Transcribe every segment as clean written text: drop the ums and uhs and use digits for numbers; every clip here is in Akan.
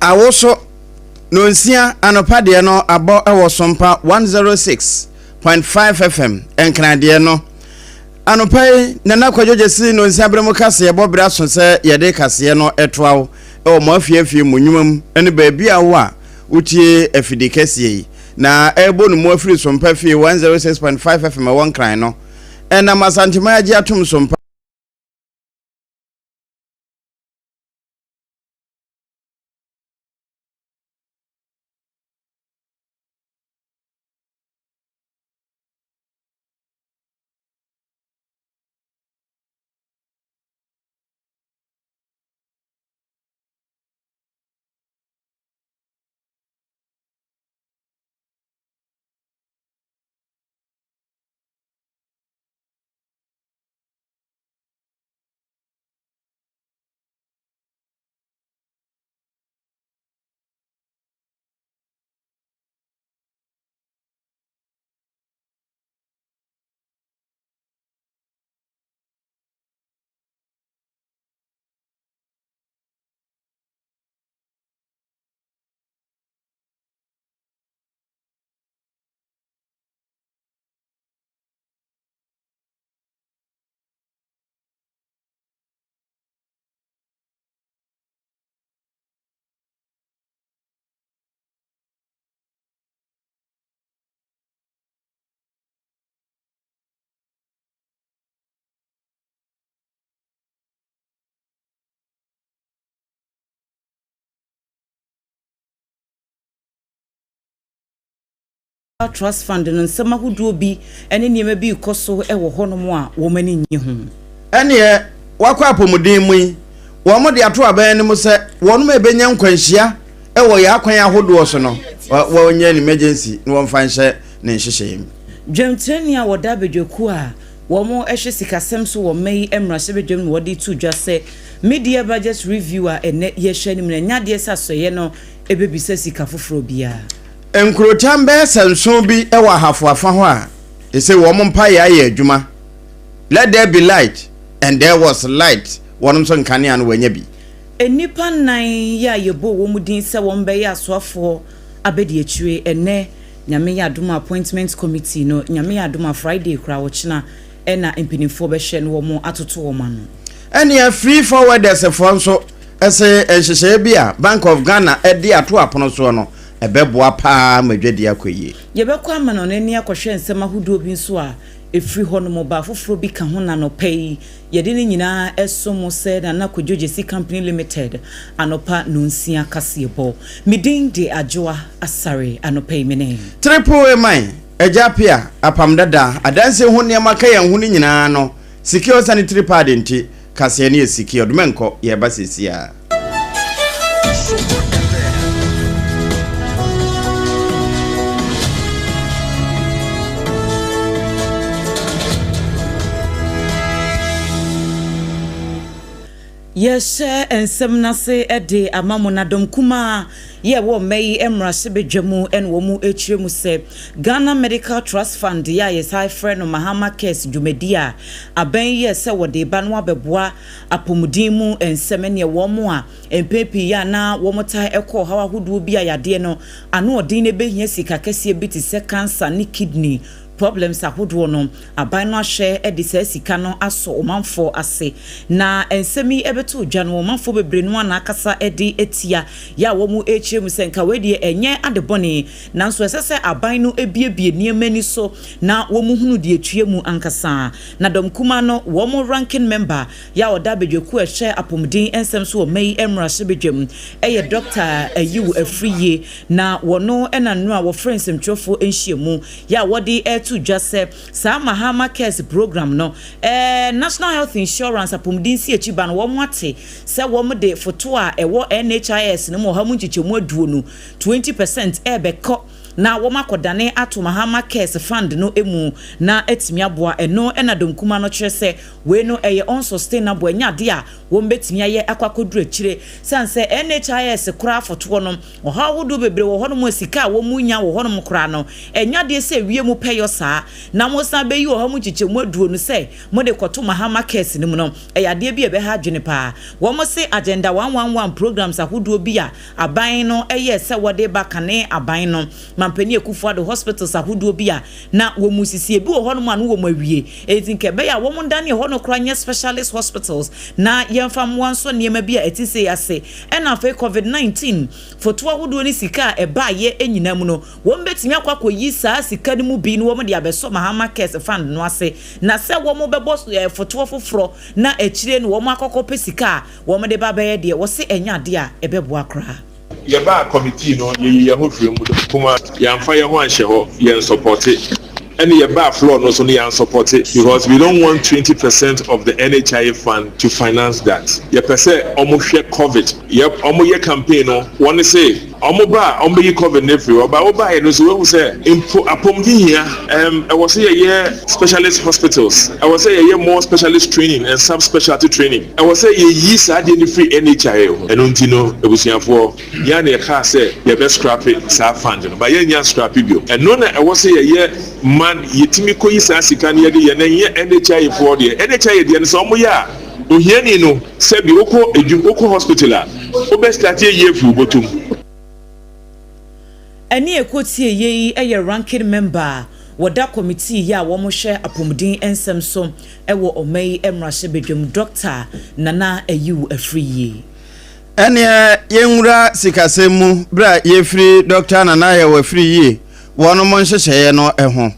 awoso no nsia anopa de no abo ewo sompa 106.5 FM enkran de no anopa nana kwadwogesi no nsia bremu kase ebo bra so se yede kase no etoawo ewo mafiafie munwumam ene baabi awo a utie afidi kase yi na ebo no mo afiri sompa fie 106.5 FM won kran no ena masantima agi atum sompa Trust fund no nsema hodo bi ene niema bi koso ewo honom a wo mani nyi ho ene wakwa apomuden mu wo mo de ato aban ne mu se wonom ebenya nkwanhia ewo ya akwan ahodo so no wo nya ni emergency no won fanhye ne nhyehyem dwemtreni a woda bedweku a wo mo ehwe sikasem so wo mai emrase bedwem no wodi tu dwa se media budget review a ene ye hwe ni mna nyade sasoye no ebebisa sika foforo bia Enkrotam be sanso bi ewa hafoafa ho a ese wo mpa ya adwuma. Let there be light and there was light. Wonum so nkane an wanya bi. Enipa nan ya yebo wo mudin se wo mbe ya soafo abedi achiwe ene nyame ya aduma appointment committee no nyame ya aduma Friday kra wo china ena impinifo be hye no wo mo atoto wo ma no. Ene free forwarders for so ese enhyehye bi a Bank of Ghana edi ato apono so no ebeboa pa madwadi akoye yebekwa ama no nani akohwe nsem ahodo bi nso a efiri ho no mo ba foforo bi ka ho na no pay yede ne nyina esomo se na kodwogesi company limited anopa nonsia kasebo midin de adwoa asare anopa mene triple mine ejapia APAM DADAA adanse ho ne maka yan ho nyina no secure sanitary pad nti kase ne secure domenko ye ba sesia Yes, ensem nase ede amamo na dom kuma ye wo mai emrase bedwemu en wo mu echiremu se Ghana Medical Trust Fund ya yes high friend no Mahama case dwumedia aban ye se wo de ba no abeboa apomudin mu ensem ne wo mu a empepi ya na wo mota ekọ hawa hodo bi ayade no ano odin ne behia sika kese bi ti se cancer ni kidney problems ahodo no aban no ahye e de sika no aso omanfo ase na ensemi ebeto dwa no omanfo bebre no na akasa e de etia ya wo mu echiremu senka we de enye adebone nanso esese aban no ebiebie niemani so na wo mu hunu de etuemu ankasa na dom kuma no wo mu ranking member ya oda bedweku ehye apomudin ensem so o mai emrase bedwem eye doctor ayiwu afriye na wono ena no a wo friends mtwofo enhiemu ya wodi to just say sa Mahama Cares program no National Health Insurance apomudin si echiba no wo mwate se wo de foto a ewo NHIS no mo ha mu nchichemu aduo no 20% ebeko na wo makodane ato Mahama Cares Fund no emu na etimi aboa eno na domkuma no kyerɛ sɛ we no eye unsustainable nya de a wo mbetimi aye akwakoduru akire sanse NHIS kura foto no oha wodo bebre wo hono mo sika wo munya wo hono mo kura no enya de sɛ wie mu peyo saa na mo san be yi wo ha mu chiche mu aduo no sɛ mo de koto Mahama Cares ni mu no eyade bi ebe ha dwene pa wo mo se agenda 111 programs ahodo bi a aban no eye sɛ wode ba kane aban no mampani ekufuado hospitals ahodo bi a na wo mu sisi bi wo hono mo anu wo mo awie etinke be ya wo mo dane hono kura nye specialist hospitals na yemfa mo anso niema bi a etise ase ena fe COVID-19 foto ahodo ni sika eba ye enyina mu no wo mbetimi akwakọ yi saa sika ni mu bi no wo mo de abeso Mahama Cares Fund no ase na se wo mo bebo foto foforo na echire no wo mo akọkọ pesika wo mo de ba be de wo se enya de a ebebo akra ye ba committee no ye ho firi mu kuma yamfa ye ho anhye ho ye support and your bar floor no so near support it because we don't want 20% of the NHI fund to finance that. Your percent almost share COVID. Yep, almost your campaign no one say almost COVID nephew but over no so we say APAM here I was say a year specialist hospitals. I was say a year more specialist training and subspecialty training. I was say a year side free NHI and untino ebusiafo ya na ka say your best scrap it sa fund but ya scrap it bio. And no na I was say a year man yetimi koyi sa sika ne yede ye na ye NHI for de NHI de ne so mo ya ohiani no se bi okọ hospital a obest start ye fu botum ani ekotie ye eye ranking member woda committee ya wo mo hwe apomudin ensem so ewo omai emrahye bedwam Dr. Nana Ayiwu Afriye ene yenwura sikasemu bra ye free Dr. Nana Ayiwu Afriye wono mo nhyehyeye no eho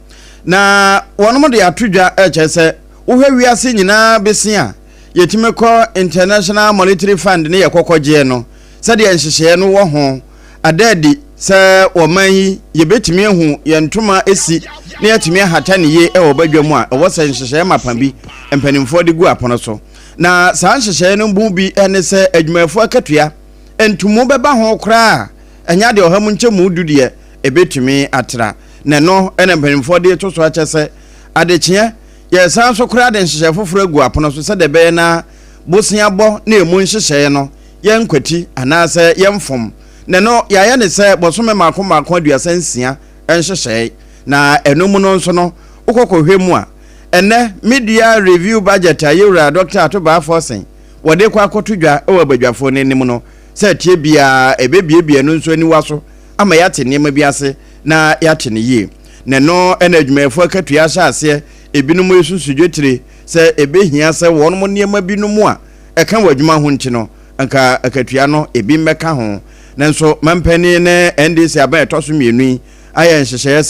na wono de atodwa echese wo hwe wiase nyina besia yetime ko International Monetary Fund ne yekokoje no se de nhyehyeye no wo ho adadi se woman yi yebetime hu yentoma esi ne yetime hata ne ye ewo badwam a wo se nhyehyeye mapabi empanimfo de gu apono so na sa nhyehyeye no bu bi ene se adwumafo akatua entumu beba ho kra enya de ohamu nchemu dude ebetime atra ne no ene mpanimfo de to so achese adechie ye san so kra de nhyehyeye foforo agu apono so se de be na bosia bo na emu nhyehyeye no ye nkwati anase ye mfom ne no ya ne se bosome makoma aduasa nsia nhyehyeye na enomu no nso no ukokohwemu a ene media review budget ayura Dr. Atoba Forsen wode kwa akotodwa ewa badwafo ne nim no se tie bia ebebie no nso ani waso ama yate nema biase na yate ne yie ne no ena adwumafo akatua sha ase ebinum esusudwetire se ebehia se wonmo nema binum a eka wadwuma ho nti no anka akatua no ebi mmeka ho nanso mampani ne NDC aba etoso mienu aye nhyehyeye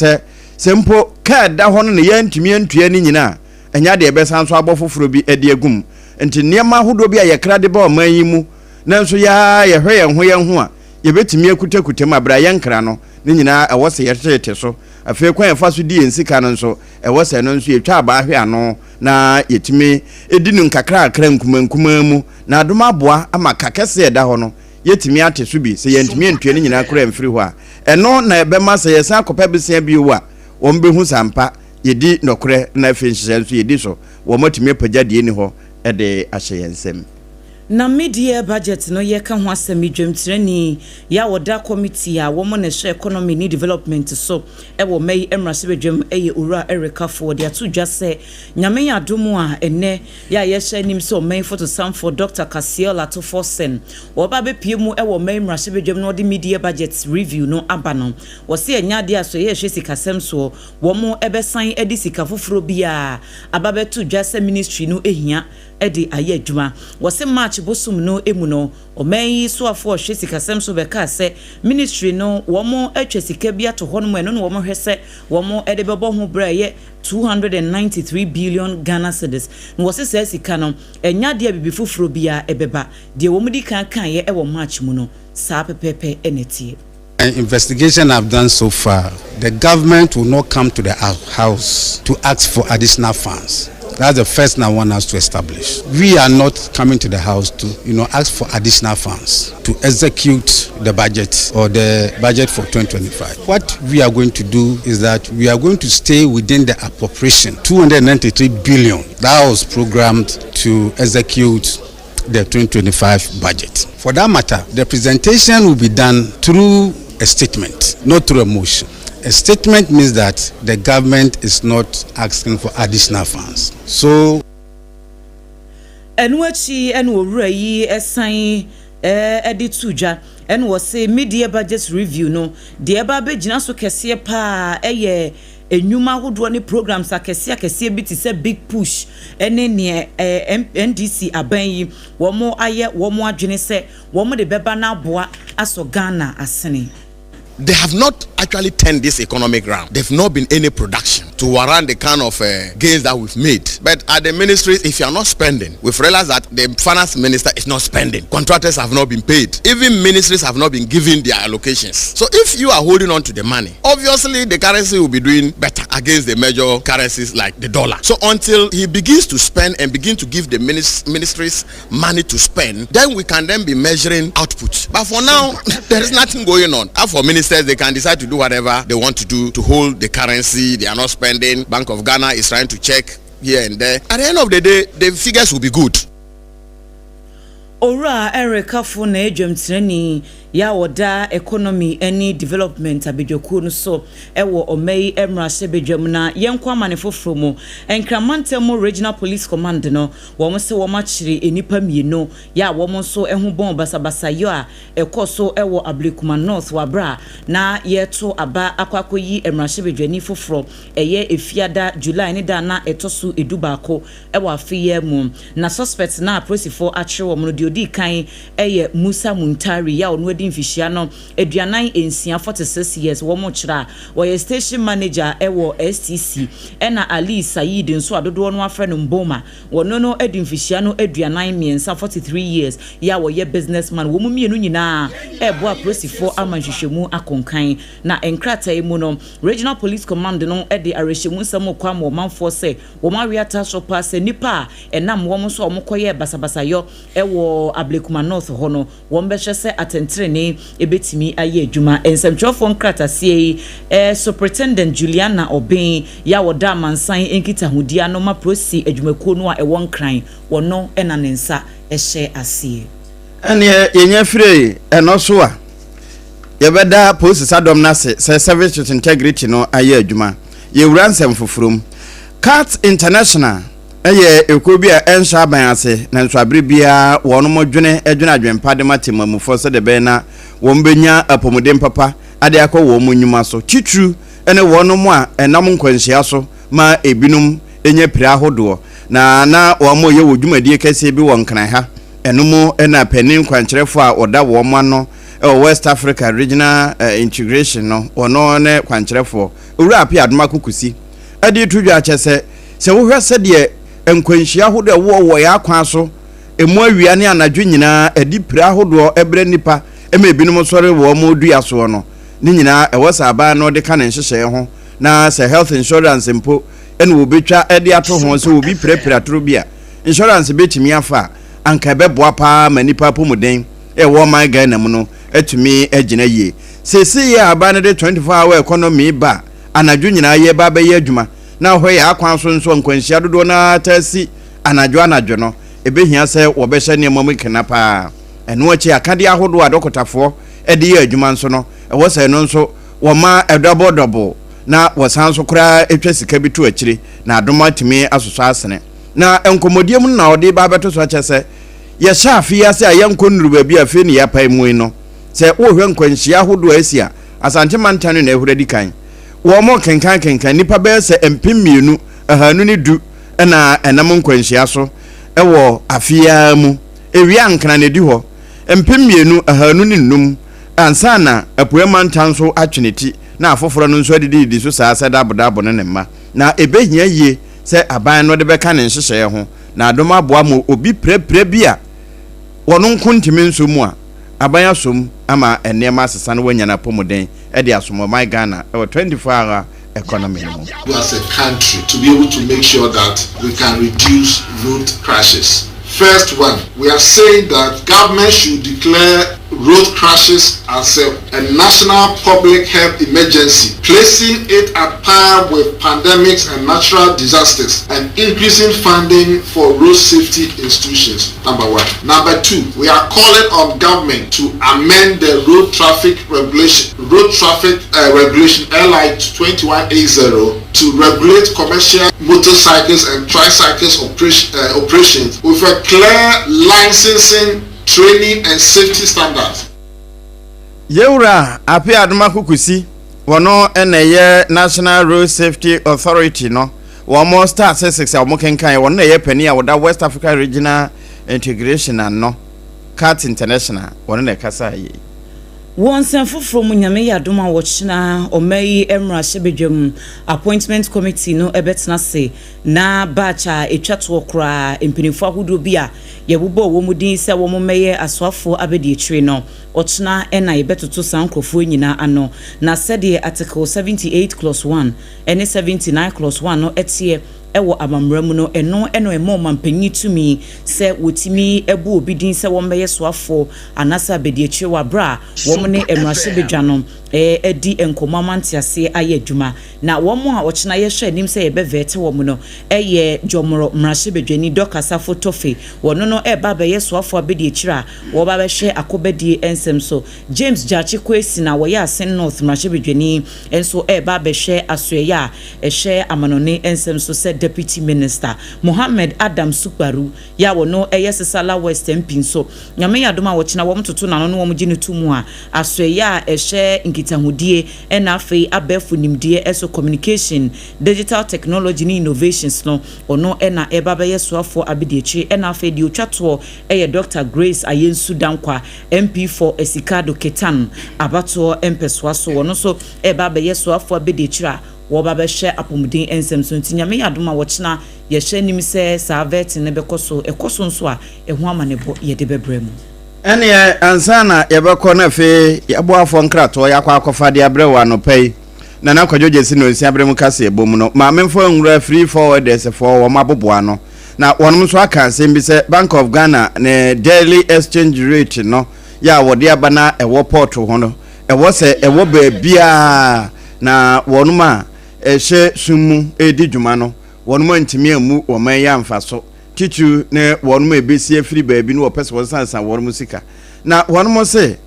se mpo ka da ho no ne yantimi antua ni nyina enya de ebesan so abofoforo bi ade agum nti niema hodo bi ayekra de ba o man yi mu nanso ya yehwe yen ho a yebetimi akutakutam abra yenkra no ne nyina ewose yetete so afei kwan fa so di ensika no nso ewose no nso yetwa aba ahwe ano na yetimi edinu nkakra akra nkumankuma mu na adoma boa ama kakese eda ho no yetimi ate so bi se yentimi antua ne nyina akra mfiri ho a eno na ebema se yesa akopa besia bi wo a wombehu sampa yedi nokre na afenhye nso yedi so womotimi pagade ni ho ede ahye yensem na media budget no ye ka ho asemi dwemtirani ya woda committee a wo mo ne share economy ni development so e wo mai emrase bedwem eye owura Erika Ford ya to just say nyame ya domu a ene ya ye share nim so mai photo sam for Dr. Kasiela to Forsen wo ba be piemu e wo mai emrase bedwem no de media budget review no abano wo se enya de aso ye hwe sikasem so wo mo ebesan edi sika foforo bia ababe to just say ministry no ehia edi aye adwuma wo se march bosum no emu no oman so afo hwe sikasem so beka se ministry no wo mo atwa sika bia to ho no eno no wo mo hwe se wo mo ede bebo ho bra ye 293 billion Ghana cedis no wo se sika no enya de bibi foforo bia ebeba de wo mo di kan ye e wo march mu no sa pepepe enetie. Investigation I've done so far, the government will not come to the house to ask for additional funds. That's the first thing I want us to establish. We are not coming to the house to, ask for additional funds to execute the budget or the budget for 2025. What we are going to do is that we are going to stay within the appropriation, 293 billion that was programmed to execute the 2025 budget. For that matter, the presentation will be done through a statement, not through a motion. A statement means that the government is not asking for additional funds. So, and what she and Ray assign edituja and was say media budget review no the Ababe Jinaso Kessie pa enyuma hodo ne programs akese bi te se big push ene ne NDC aban yi womo aye womo adwene se womo de beba na aboa aso Ghana asene. They have not actually turned this economic round. There've not been any production to warrant the kind of gains that we've made. But at the ministries, if you are not spending, we've realized that the finance minister is not spending. Contractors have not been paid. Even ministries have not been given their allocations. So if you are holding on to the money, obviously the currency will be doing better against the major currencies like the dollar. So until he begins to spend and begin to give the ministries money to spend, then we can then be measuring output. But for now, there is nothing going on. And for ministers, they can decide to do whatever they want to do to hold the currency. They are not spending. Bank of Ghana is trying to check here and there. At the end of the day, the figures will be good. Ora Erica Funa ejum treni ya woda economy any development abedwoku no so ewo omei emra sebedwam na yenkwa manefofro mu enkramantam regional police command no wo se wo machire enipa mieno ya wo so ehu bon basabasa yo a ekoso ewo Ablekuma North wabra na yeto aba akwakoyi emra sebedwani fofro eye efiada July ni da na etoso edubako ewo afiye mu na suspect na prosifo achire wo mu odi kan eye Musa Muntari ya onu edi mfihia no eduanan ensia 46 years wo mo kira wo station manager ewo STC ena Ali Said nso adodo no afre no Mboma wono no edi mfihia no eduanan miensa 43 years ya wo ye businessman wo mu mienu nyina ebo aprosifo amanhwehwemu akonkan na enkrata mu no regional police command no edi arehwemu nsam kwa mo manfo se wo mawiata so pass nipa enam wo mo so wo koye basabasa yo ewo Ablekuma North hono wombehwe se atentrene ebetimi aye adwuma ensemtwofo nkratasie superintendent Juliana Obin ya woda mansan enkita hodia no maprosi adwumakuo no a ewon kran wono enanensa ehye asie ene yenya fire eno so a yebeda post sadom na se service with integrity no aye adwuma ye wuransem fofurum Cat International eye ekobi a ensha ban ase na nso abere bia wono modwene adwene adwempa de matemamufo se de be na wombenya apomodem papa ade akọ wo mo nyuma so titru ene wono mo a enam nkwanhia so ma ebinum enye pira hodo na wo mo ye wodwumadie kase bi won kan ha enomo ena panin kwankyerefo a oda wo mo no West Africa Regional Integration no ono ne kwankyerefo owura apia adoma kokusi ade tudwa chese se wo hwese de enkwanhia hodo wo ya akwan so emu awia ne anadwo nyina adi pira hodo ebre nipa ema ebinum sore wo mo dua so no ni nyina ewasa aba no de kan nhyehyɛ ho na se health insurance mpo ene wo betwa ede ato ho so obi prepare toro bia insurance betimi afa anka beboa pa manipa pomuden wo man Ghana mu no etumi agina yie sesi ya aba ne de 24 hour economy ba anadwo nyina ye ba ba ye adwuma na hwe ya akwan so nso nkwanhia dodo na tasi anadwo no ebehia se wo behye ne mamu kena pa eno achi akade ahodo adokotafo ede ye adwuma nso no ewo se no nso wo ma double na wasan so kura etwa sika bitu akire na adoma timi asoso asene na enkomodiem na ode ba beto so achese ye shafi ya se ayankonuru ba bi afi ne ya pai mu no se wo hwe nkwanhia ahodo asia asante mantano na ehuradi kan wo mo kenkan nipa be se empim mienu ahanu ni du na enam nkwanhia so ewo afia mu ewia nkana ne di ho empim mienu ahanu ni num ansa na apoema ntanso atweneti na afoforo no nso adidi so saa se dabodabo ne mma na ebehia yie se aban no de beka ne nhyehyɛ ho na adoma boa mo obi prepre bia wono nkontimi nso mu a aban asom ama enema asesa no wanya na pomoden e de asom my Ghana e 24 hour economy no. As a country to be able to make sure that we can reduce road crashes. First one, we are saying that government should declare road crashes as a national public health emergency, placing it at par with pandemics and natural disasters and increasing funding for road safety institutions. Number one. Number two, we are calling on government to amend the road traffic regulation LI 2180 to regulate commercial motorcycles and tricycles operations with a clear licensing, training and safety standards. Yewura api aduma kukusi wono eneye National Road Safety Authority no womo star 66 womo kenkan wono eye pani a woda West Africa Regional Integration and no CAT International wono na kasa yi Wonsen foforo mu nyame yadoma wochina omayi emra shebedwam appointment committee no ebetna se na bacha etwato okra empinifo ahodo bia yebubo wo mudin se wo meye aswafo abedi etire no ochina ena yebetoto sankrofo nyina ano na sede article 78 clause 1 ene 79 clause 1 no etie ewo amamramu no eno emo mampanyi tumi se wotimi ebu obidin se wo meye swafo anasa abedi etire wa bra wo ne emrase bedwano edi enkomamante ase aye dwuma na wo mo a ochina ye hwe nim se ye bevete wo mo no eye jomoro mrase bedwani dokasa fotofe wono no eba be ye swafo abedi etire wo ba be hwe akobedi ensem so James Jachi kwesi na wo ya Asen North mrase bedwani enso eba be hwe asoye a ehwe amanone ensem so se Deputy Minister Mohammed Adam Suparu ya wono eye Sesala West MP so nyame yadoma wo china wo mtoto na no wo mgine tumu a asoye a ehwe nkitahudie ena afei abefu nimdie eso communication digital technology ni innovations no ono ena eba be yesoafo abediechi ena afei di otwato eye Dr. Grace Ayensu Dankwa MP for Esikado Ketan abato empeswaso wono so eba be yesoafo abediechira wo ba be hye apomudin ensem so ntinyame yadoma wo china ye hye nim se savet ne bekoso ekoso nso a ehu amanebo ye de bebremu ene ansana yebekọ na fe yaboafo nkrato yakwa akofa de abrewa no pay na na kwadwoje si no nsi abremu kase ebom no ma memfo nwura free forwarders for wo maboboa no na wonom so aka nsem bi se Bank of Ghana ne daily exchange rate no ya wode abana ewo port ho no ewo se ewo ba bia na wonom a ehye sumu edi dwuma no wonom ntimi amu wo man ya mfaso titu ne wonom ebesi afiri baabi no opese wonsansan wonom sika na wonom se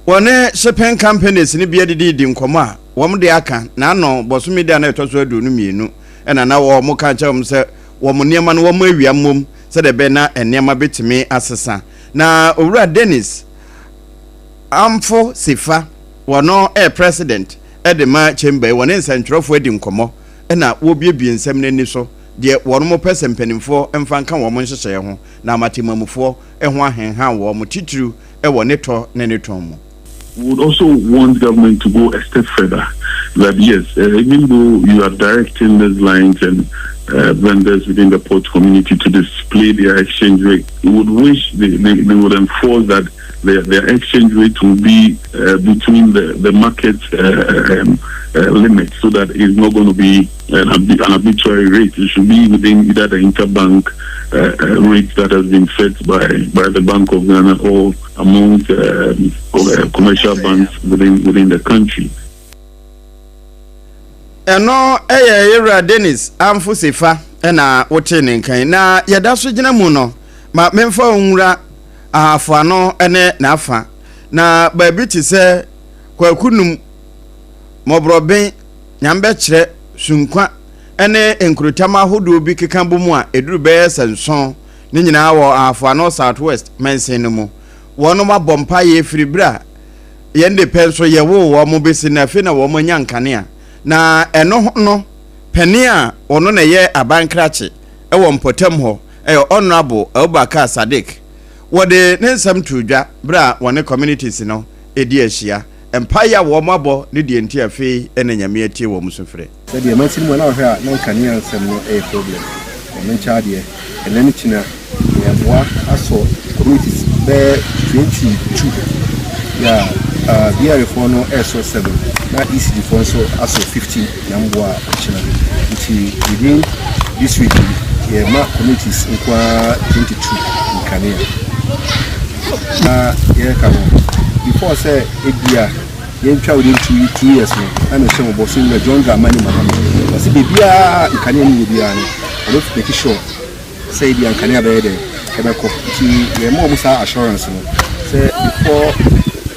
wone shipping companies ni bia didi nkomo a wom de aka na no bosomi de na etoso adunu mienu ena na wo mo ka chawum se wom niema no wom awia mom se de be na eniema betimi asesa na owura Dennis amfo sifa wono president edema chamber wone nsantwerofo edi nkomo ena wo biebie nsem nani so de wono pese mpanimfo emfanka wo mo nhyehyeye ho na matemamufo eho ahenha wo mo tituru ewo neto ne neto mo. We would also want government to go a step further. That yes, even though you are directing these lines and vendors within the port community to display their exchange rate, we would wish they would enforce that their exchange rate will be between the market limit, so that it's not going to be an arbitrary rate. It should be within either the interbank rate that has been set by the Bank of Ghana or among commercial banks within the country. Eno Yewura Dennis amfo sefa na wote nenkan na yeda so gina mu no ma memfa onwura afo ano ene na afa na baabi ti se kwakunum mobroben nyambe kire sunkwa ene enkrotama hodo bi keka bomu a eduru be senson ni nyina wo afo ano Southwest mensen no mu wono mabompa ye firibra ye ndepenso ye wo mo besi na fe na wo mo nyankane a na eno no peni a ono na ye abankrache ewo mpotem ho honorable Abubakar Sadiq wode nensam tudwa bra wone communities no edi ahia empire wo mabo ne die nti afi ene nyame atie wo musufre se die matin mo na hwe a na nkane ansem no problem o men cha de ene ni china ya boa aso communities be 22 ya BRF no SO7 na ECD for so ASO 15 na mbwa china within this week ma committees nkwa 22 in Kenya na before say ebia twa within 2 years no na shemo boso na John Dramani Mahama kasi bibia in Kenya ni bibia no make sure say bia in Kenya be there kebeko mo musa assurance no say before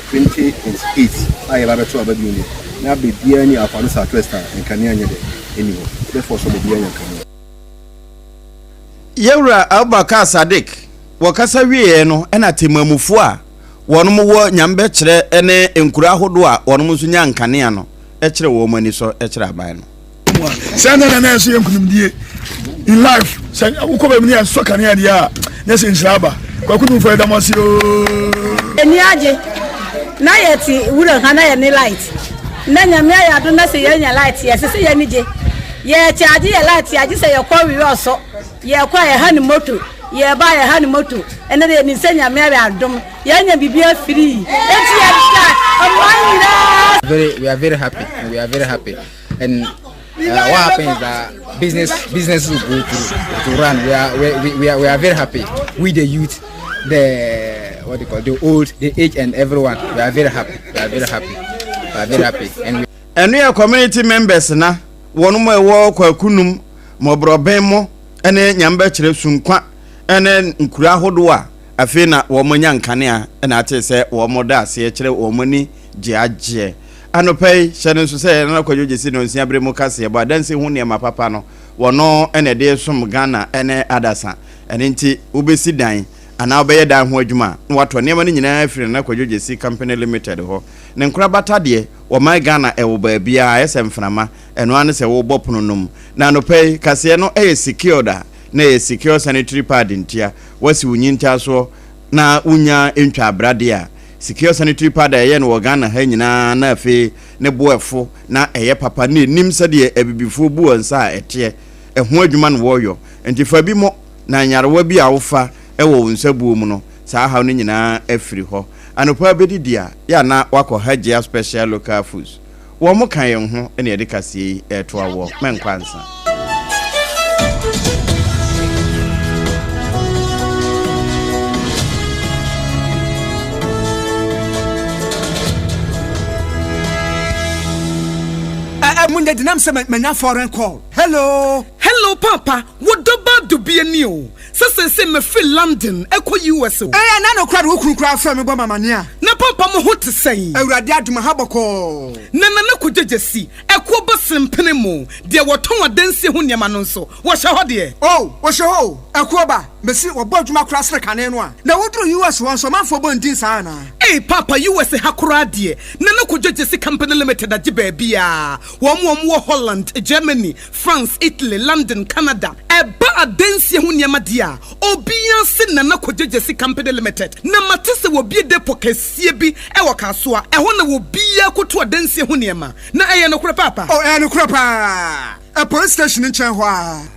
2028 I have to have a union. Now be dear any of our Southwest and Kenya anyway. Therefore, some of the young Kenya. Yewra Abubakar Sadiq, wakasa wie no ena temamufua wono mo wo nyambe kire ene enkura hodoa wono mo so nyankane no e kire wo mani so e kire aban no sanda na so yenkunimdie in life say ukobe mni aso kane dia na se nsraba kwakunu fo edamosio eni aje na yeti wura hana ye ni light na nyame ya do na se ye nya light ye se ye ni je ye charge ye light ya je se ye kwa wi oso ye kwa ye hani moto ye ba ye hani moto ene de ni se nyame ya adom ye nya bibia free enti ye we are very happy and what happens is that business will go to run. We are very happy with the youth, the what they call the old, the age, and everyone. We are very happy. And we are community members na. One more war kwa kunum mobrobemo ene nyamba chire sunkwa ene nkura hodoa afi na wo monyankanea ena ate se wo moda ase chire wo moni giagie anopai hyene so se na kwajoje si no nsia bre mu kase ye badanse hu ne mapapa no wono ene de som Ghana ene adasa ene nti ubesi dan ana obeye dan ho adwuma na wato ne ma ne nyina afiri na kwajoje si company limited ho ne nkura batade wo mai Ghana e wo ba bia esemframa eno ane se wo bopono num na anopai kase no e secure da na e secure sanitary pad ntia wasi unyinta so na unya entwa brade a secure sanitary pad ye no Ghana ha nyina na afi ne boefo na eye papa ne nim sade ebibifo bu onsa ete eho adwuma no woyo enti fa bi mo na nyarewa bi awofa ewo nsabuo mu no saa ha no nyina afiri ho anopa bedidia ya na wako hajia special local foods wo mo kan ye ho ene ye de kase eto awo menkwansa Munde dinam se menya foreign call. Hello papa, what doba do be any o? Se me feel London, eko US o. Na no kwade wo kura fa me bo mamania. Na papa mo hote sei. Awurade aduma haboko. Na kujejesi, eko bo sempene mo. De woton adansi ho niam no nso. Wo hye ho de. Oh, wo hye ho. Eko ba, mesi wo bo aduma kura sere kane no a. Na wo dro US won so manfo bo ndin sa na. Papa US hakura de. Na kujejesi company limited agi ba bia. Wo Holland, Germany, France, Italy, London, Canada. Eba adansi ho niam dia. Obia se na kujejesi company limited. Na matese wo bie depo kesie bi e wo kasoa. Eho na wo bia koto adansi ho niam. Na eye no kura papa. Oh, eye no kura pa. A police station in Chanhua.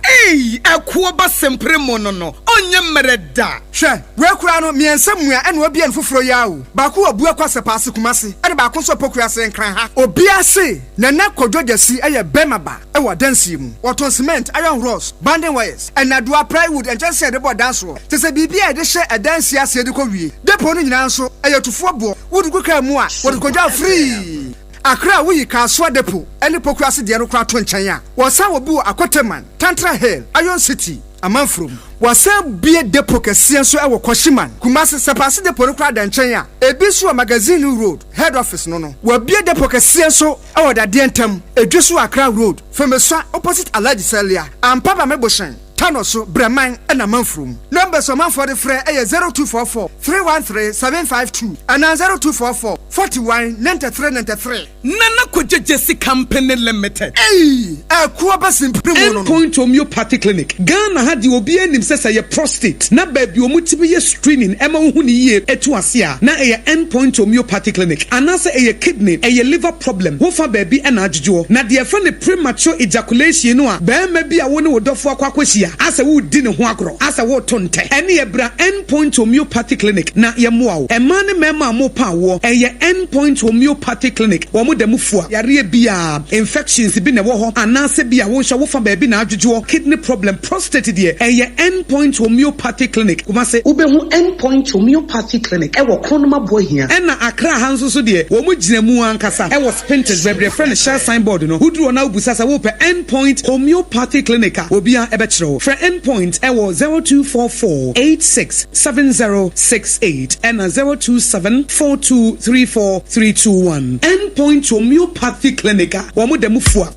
Ekuo ba sempre mo no. Onye mereda. Hwe, we kura no miensamua ene obi en foforo yawo. Ba ko abu akwase paase kumase. Ene ba ko so pokua se nkran ha. Obi ase na kodwogasi eye bemaba. E wo dansi mu. Woton cement, iron rods, banding wires, and adua plywood and just said about dance roll. Te se bibia de hye adansi ase de ko wie. Depo no nyina nso eye tufo bo. Wo du ka mu a, wo ko ja free. Akra wuyi kaswa depo ene pokrasi de no kra to nchen a wasa wobu akoteman Tantra Hill Iron City amanfrom wasa bie depo kese so e wo Koshiman Kumasi sepase depo no kra da nchen a ebisu magazine road head office no wa bie depo kese so e wo da de ntam edwesu Akra road femeswa opposite Alhaji Celia ampaba meboshen Tanoso Breman and Amanfrum. Numbers of man for the free 0244 313 752 and 0244 41 93. Nana Kujejesi Company Limited. A Kuabas in Endpoint Homeopathy Clinic. Ghana had the Obian himself a prostate. Na baby omutibi screening Emma Huni etuasia. Na a Endpoint Homeopathy Clinic. Anasa a kidney, a liver problem. Wofa baby and ajo. Na dear friend premature ejaculation. No, bear maybe a one would offer Quaquasia. asa wo di ne ho agro asa wo tonte ene ebra endpoint homeopathy clinic na ye moa ema ne mema mo pa wo eye endpoint homeopathy clinic wo mo dem fua yare bia infections bi ne wo ho anase bia wo hwa wo fa ba bi na adwodwo kidney problem prostate de eye endpoint homeopathy clinic kuma se ubehu endpoint homeopathy clinic e wo kronoma bohia ena akra hanso so de wo mo gina mu ankasa e wo spintex bebre friend share signboard no huduro na ubusasa wo pe endpoint homeopathy clinic obia ebe kiro for endpoint e wo 0244 867068 and 0274234321 endpoint homeopathy clinic wo mo dem fua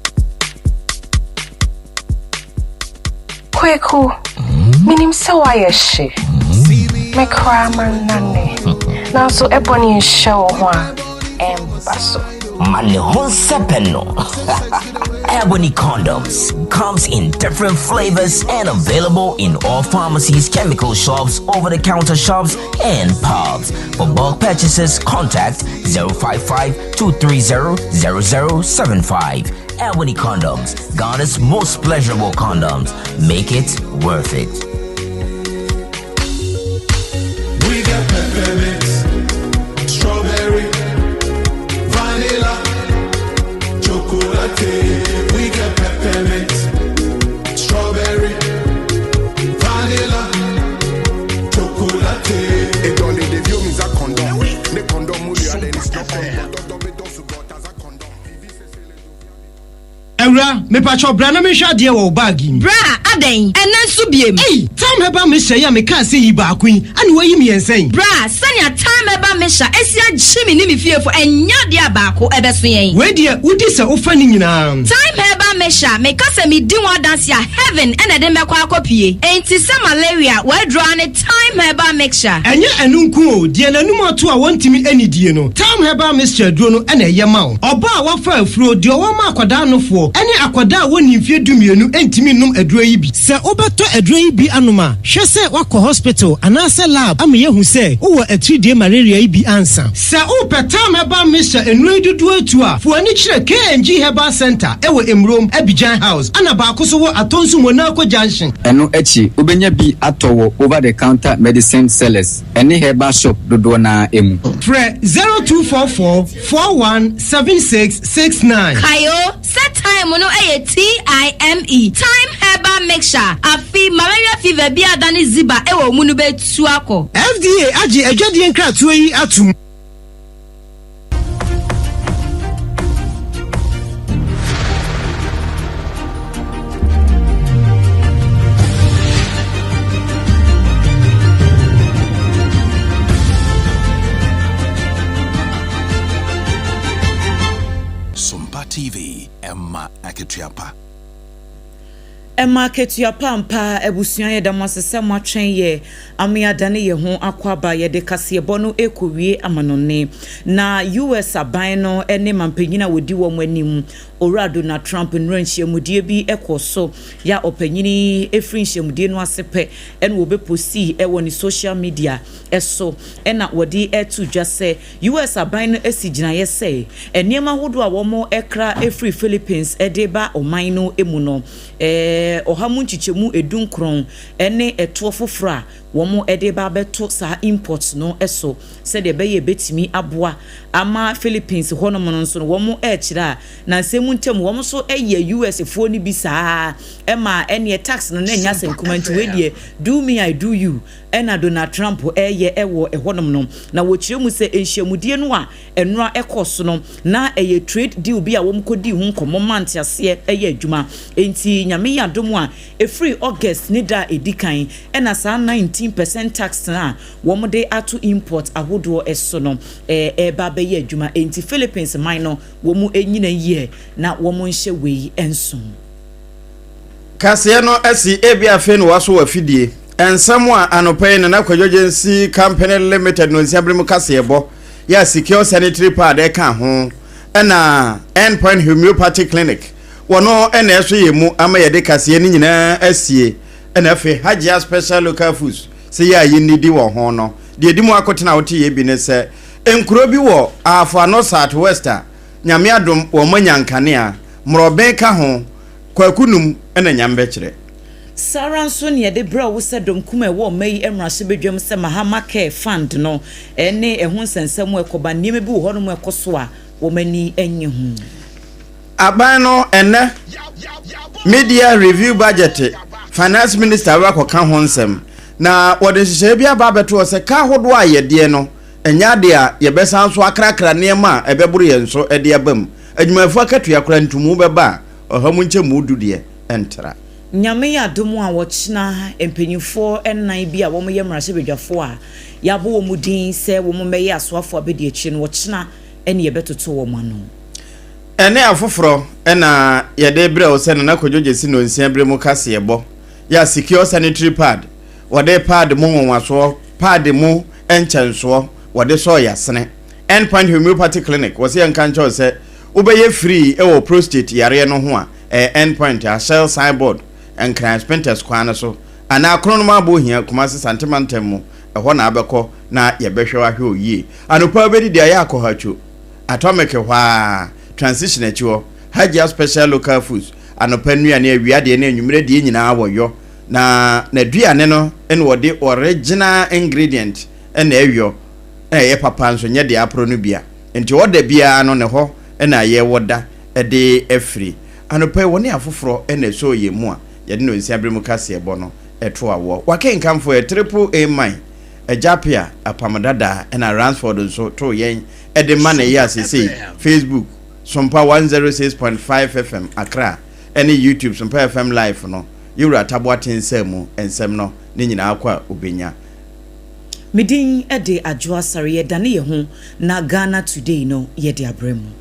Kweku minim se waye she me kraman nane na so ebony show ho embaso Mane Honsepeno. Ebony condoms comes in different flavors and available in all pharmacies, chemical shops, over-the-counter shops, and pubs. For bulk purchases, contact 055-230-0075. Ebony condoms, Ghana's most pleasurable condoms. Make it worth it. We got peppermint, strawberry, vanilla, chocolate. We got peppermint, strawberry, vanilla, chocolate. Et dans les vieux mis à condom, les condoms moulés à l'église. Eura, me pacho brana me sha de wo bagi. Bra, aden, enen so biem. Hey, time heba me sha ya me ka se yi ba kwin. Ani wa yi me ensen. Bra, sanya time heba me sha esia jimi ni me fiefo enya de abako ebeso yen. We de udi se ofa ni nyina. Time heba me sha me ka se me di wa dance ya heaven ene de me kwa akopie. Enti se malaria we draw ne time heba mixture. Enye enunku o, de nanum ato a wontimi anidie no. Time heba mixture duro no ene ye ma wo. Oba a wafa afuro de o ma akwada nofo. Ene akwada woni mfie dumienu entimi num aduro yi bi. Se obeto aduro yi bi anuma, hwe se wakọ hospital anase lab am ye hu se wo atridie malaria yi bi ansa. Se o petam heba mixture enu dudu atu a, fo ani kire KNG Herbal Center ewo Emrom Abidjan House. Ana ba ko so wo atonsu Monaco Junction. Eno echi obenya bi atowo over the counter medicine sellers. Eni herbal shop dodo na emu. Fre 0244 417669. Kayo set time no TIME time herbal mixture afi malaria fever bi adani ziba ewo munu betu akọ. FDA agi adwade nkratu yi atum. SOMPA TV Emma Aketuapa. Emma Aketuapa mpa ebusuan ye damasese mwatwen ye amia dane ye ho akwaba ye de kase bono ekowie amanone na US aban no ene mampanyina wodi wo mwanim Orado na Trump nranhye mudie bi ekoso ya opanyini efrinhye mudie no asepe ene wo beposi e woni social media eso ena wodi etu dwase US aban no esigina ye say enema hodo a wo mo ekra efri Philippines edeba oman no emu no ohamu nchichemu edunkron ene eto fofora womo edeba beto sa imports no eso se de beye betimi aboa ama Philippines hono no nso womo ekira na nsemu ntem womo so eye US fo ni bisa ema ene tax no na nya senkumanti wedie do me I do you ena Donald Trump eye ewo ehonom no na wochiremu se enhyiamudie no a enura ekoso no na eye trade deal bi a wom kodi hu nkomomante ase eye adwuma enti nyame ya domo a free August ni da edikan ena sa 19% tax na wom de ato import ahodo eso no ba be ye adwuma enti Philippines minor wom enyina yie na wom nhye wei enso kase no asi ebia fe no waso wafidie ensamwa anopai na kwadwogensi company limited no nsiabrem kase ebo ya secure sanitary pad e ka ho na endpoint homeopathy clinic wono ena eso yemu ama ye de kase ni nyina asie na fe Hajia special local foods se ya yinidi wo ho no de edimu akotena wote ye bi ne se enkuro bi wo afo no south wester nyame adom wo manyankane a mroben ka ho kwakunum ena nyambe kire Saran so ne de bra wo se dom kuma wo mai emrase bedwam se mahama care fund no ene ehun sensem ekoba niam bi wo ho no mo ekoso a wo mani enye hu aban no ene media review budget finance minister wa ko kan ho nsem na wo de hye bia ba beto se ka hodo a yede no enya de a ye besan so akrakra niam a ebeburu ye nso ede abam adwumafu akatua kra ntumu beba ohamu nche mu dude entra nyame ya domu a wochina empenyifo ennan bi a wo ye mrase bedwafo a yabo wo mudin se wo meye asoafo abedi echi no wochina ene ye betoto wo mano ene afoforo ena ye de bre o se na kodwoje si no nsia bre mu kase yebo ya secure sanitary pad wode pad mu nwaso pad mu enchenso wode so ya sene endpoint homeopathy clinic wo se yanka ncho se ubeye free e wo prostate yare no ho a endpoint a shell signboard and crime spenters kwana so ana akrono ma bo hia kuma se sentimental mu ho na abekọ na ye behwe ahwe oyi anopa bedi dia ya akọhacho atomic hwa transition achiwo hagia special local foods anopa nuane awiade na enwumre die nyina awoyo na duane no ene wode original ingredient ene awio ye papa nso nye de apro no bia enti wode bia no ne ho ene aye woda ede afri anopa woni afoforo ene so ye mu a yede no nsia bremu kase ebo no eto awo wakenkan for triple A mine ejapia APAM DADAA ena Ransford nso to yen ede man e ya sisi Facebook SOMPA 106.5 FM Accra ene YouTube SOMPA FM live no yura tabwa tensemu ensem no ne nyina akwa obenya midin ede ADWOA ASARE ye dane ye ho na Ghana Today no ye de abremu